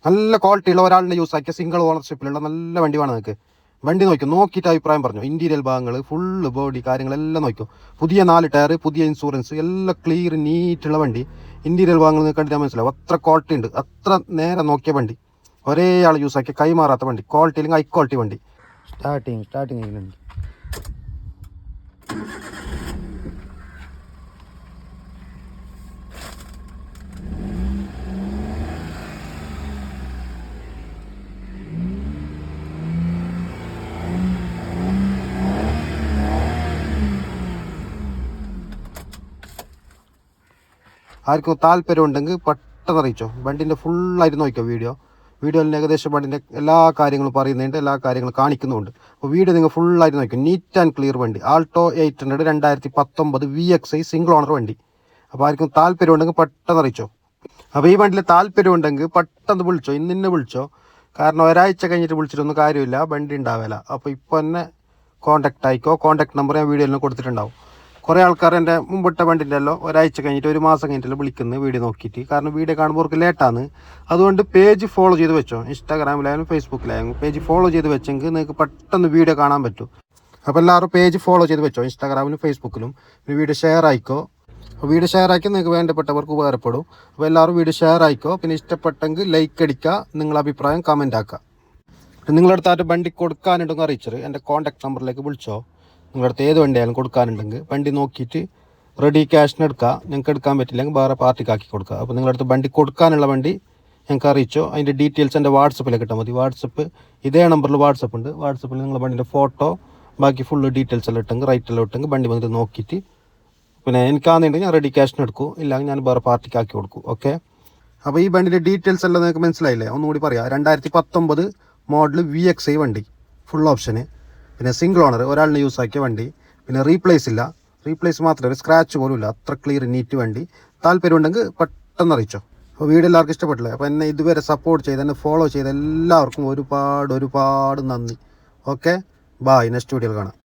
നല്ല ക്വാളിറ്റിയുള്ള ഒരാളിനെ യൂസ് ആക്കിയ സിംഗിൾ ഓണർഷിപ്പിലുള്ള നല്ല വണ്ടി വേണം നിങ്ങൾക്ക്. വണ്ടി നോക്കും, നോക്കിയിട്ട് അഭിപ്രായം പറഞ്ഞു. ഇന്റീരിയൽ ഭാഗങ്ങൾ ഫുള്ള് ബോഡി കാര്യങ്ങളെല്ലാം നോക്കും. പുതിയ 4 ടയർ, പുതിയ ഇൻഷുറൻസ്, എല്ലാം ക്ലിയർ നീറ്റുള്ള വണ്ടി. ഇന്റീരിയൽ ഭാഗങ്ങൾ കണ്ടിട്ട് മനസ്സിലാവും അത്ര ക്വാളിറ്റി ഉണ്ട്. അത്ര നേരെ നോക്കിയ വണ്ടി, ഒരേ ആൾ യൂസ് ആക്കിയ കൈമാറാത്ത വണ്ടി, ക്വാളിറ്റി അല്ലെങ്കിൽ ഹൈ ക്വാളിറ്റി വണ്ടി. സ്റ്റാർട്ടിങ് ചെയ്യുന്നുണ്ട്. ആർക്കും താല്പര്യം ഉണ്ടെങ്കിൽ പെട്ടെന്ന് അറിയിച്ചോ. വണ്ടിൻ്റെ ഫുള്ളായിട്ട് നോക്കിയോ വീഡിയോയിൽ ഏകദേശം വണ്ടിൻ്റെ എല്ലാ കാര്യങ്ങളും പറയുന്നുണ്ട്, എല്ലാ കാര്യങ്ങളും കാണിക്കുന്നുമുണ്ട്. അപ്പോൾ വീഡിയോ നിങ്ങൾ ഫുള്ളായിട്ട് നോക്കും. നീറ്റ് ആൻഡ് ക്ലിയർ വണ്ടി. ആൾട്ടോ 800 2019 VXI സിംഗിൾ ഓണർ വണ്ടി. അപ്പോൾ ആർക്കും താല്പര്യം ഉണ്ടെങ്കിൽ പെട്ടെന്ന് അറിയിച്ചോ. അപ്പോൾ ഈ വണ്ടിയിൽ താല്പര്യം ഉണ്ടെങ്കിൽ പെട്ടെന്ന് വിളിച്ചോ, ഇന്ന് വിളിച്ചോ. കാരണം ഒരാഴ്ച കഴിഞ്ഞിട്ട് വിളിച്ചിട്ടൊന്നും കാര്യമില്ല, വണ്ടി ഉണ്ടാവില്ല. അപ്പോൾ ഇപ്പോൾ തന്നെ കോൺടാക്ട് ആയിക്കോ. കോൺടാക്ട് നമ്പർ ഞാൻ വീഡിയോയിൽ കൊടുത്തിട്ടുണ്ടാവും. കുറേ ആൾക്കാർ എൻ്റെ മുമ്പിട്ട വണ്ടിൻ്റെല്ലോ ഒരാഴ്ച കഴിഞ്ഞിട്ട് 1 മാസം കഴിഞ്ഞിട്ടല്ലോ വിളിക്കുന്നത് വീഡിയോ നോക്കിയിട്ട്. കാരണം വീഡിയോ കാണുമ്പോൾ അവർക്ക് ലേറ്റാണ്. അതുകൊണ്ട് പേജ് ഫോളോ ചെയ്ത് വെച്ചോ. ഇൻസ്റ്റാഗ്രാമിലായാലും ഫേസ്ബുക്കിലായാലും പേജ് ഫോളോ ചെയ്ത് വെച്ചെങ്കിൽ നിങ്ങൾക്ക് പെട്ടെന്ന് വീഡിയോ കാണാൻ പറ്റും. അപ്പോൾ എല്ലാവരും പേജ് ഫോളോ ചെയ്ത് വെച്ചോ, ഇൻസ്റ്റാഗ്രാമിലും ഫേസ്ബുക്കിലും. വീഡിയോ ഷെയർ ആയിക്കോ. അപ്പോൾ വീഡിയോ ഷെയർ ആക്കി നിങ്ങൾക്ക് വേണ്ടപ്പെട്ടവർക്ക് ഉപകാരപ്പെടും. അപ്പോൾ എല്ലാവരും വീഡിയോ ഷെയർ ആയിക്കോ. പിന്നെ ഇഷ്ടപ്പെട്ടെങ്കിൽ ലൈക്ക് അടിക്കുക, നിങ്ങളുടെ അഭിപ്രായം കമൻ്റ് ആക്കുക. നിങ്ങളുടെ അടുത്തായിട്ട് വണ്ടി കൊടുക്കാനുണ്ടെങ്കിൽ അറിയിച്ചത് എൻ്റെ കോൺടാക്ട് നമ്പറിലേക്ക് വിളിച്ചോ. നിങ്ങളുടെ അടുത്ത് ഏത് വണ്ടിയായാലും കൊടുക്കാനുണ്ടെങ്കിൽ വണ്ടി നോക്കിയിട്ട് റെഡി ക്യാഷിന് എടുക്കുക. ഞങ്ങൾക്ക് എടുക്കാൻ പറ്റില്ലെങ്കിൽ വേറെ പാർട്ടിക്കാക്കി കൊടുക്കുക. അപ്പോൾ നിങ്ങളുടെ അടുത്ത് വണ്ടി കൊടുക്കാനുള്ള വണ്ടി ഞങ്ങൾക്ക് അറിയിച്ചോ. അതിൻ്റെ ഡീറ്റെയിൽസ് എൻ്റെ വാട്സപ്പിലേക്ക് ഇട്ടാൽ മതി. വാട്സപ്പ് ഇതേ നമ്പറിൽ വാട്സപ്പ് ഉണ്ട്. വാട്സപ്പിൽ നിങ്ങളുടെ വണ്ടിൻ്റെ ഫോട്ടോ ബാക്കി ഫുള്ള് ഡീറ്റെയിൽസ് എല്ലാം ഇട്ടെങ്കിൽ റൈറ്റെല്ലാം ഇട്ടെങ്കിൽ വണ്ടി വന്നിട്ട് നോക്കിയിട്ട് പിന്നെ എനിക്കാണെന്നുണ്ടെങ്കിൽ ഞാൻ റെഡി ക്യാഷിന് എടുക്കും, ഇല്ലെങ്കിൽ ഞാൻ വേറെ പാർട്ടിക്കാക്കി കൊടുക്കും. ഓക്കെ. അപ്പോൾ ഈ വണ്ടിൻ്റെ ഡീറ്റെയിൽസ് എല്ലാം നിങ്ങൾക്ക് മനസ്സിലായില്ലേ? ഒന്നുകൂടി പറയാം. 2019 മോഡൽ VXI വണ്ടി, ഫുൾ ഓപ്ഷന്, പിന്നെ സിംഗിൾ ഓണർ, ഒരാളിനെ യൂസ് ആക്കിയ വണ്ടി, പിന്നെ റീപ്ലേസ് ഇല്ല. റീപ്ലേസ് മാത്രമേ, സ്ക്രാച്ച് പോലും ഇല്ല. അത്ര ക്ലിയർ നീറ്റ് വണ്ടി. താല്പര്യം ഉണ്ടെങ്കിൽ പെട്ടെന്ന് അറിയിച്ചോ. അപ്പോൾ വീഡിയോ എല്ലാവർക്കും ഇഷ്ടപ്പെട്ടില്ലേ? അപ്പോൾ എന്നെ ഇതുവരെ സപ്പോർട്ട് ചെയ്ത് എന്നെ ഫോളോ ചെയ്ത് എല്ലാവർക്കും ഒരുപാട് നന്ദി. Okay, bye. നെക്സ്റ്റ് വീഡിയോയിൽ കാണാം.